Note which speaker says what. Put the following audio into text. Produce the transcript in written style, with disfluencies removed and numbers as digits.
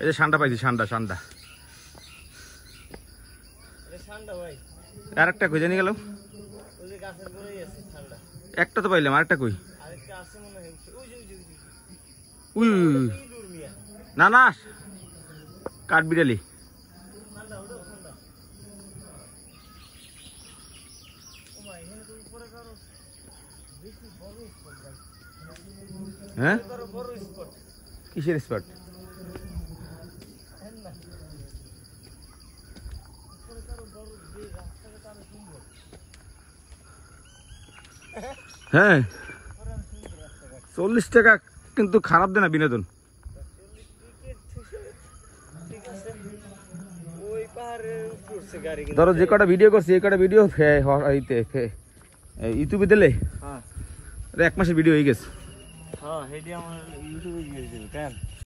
Speaker 1: এই যে সান্ডা পাইছি, সান্ডা সান্ডা। আর একটা কই জানি গেল, একটা তো পাইলাম, আরেকটা কই? উই না না, কাঠবিড়ালি। হ্যাঁ কিসের স্পট? হ্যাঁ 40 টাকা কিন্তু খারাপ দেয় না বিনোদন। ধরো যে কটা ভিডিও করছি এই কটা ভিডিও ইউটিউবে দিলে 1 মাসের ভিডিও হয়ে গেছে।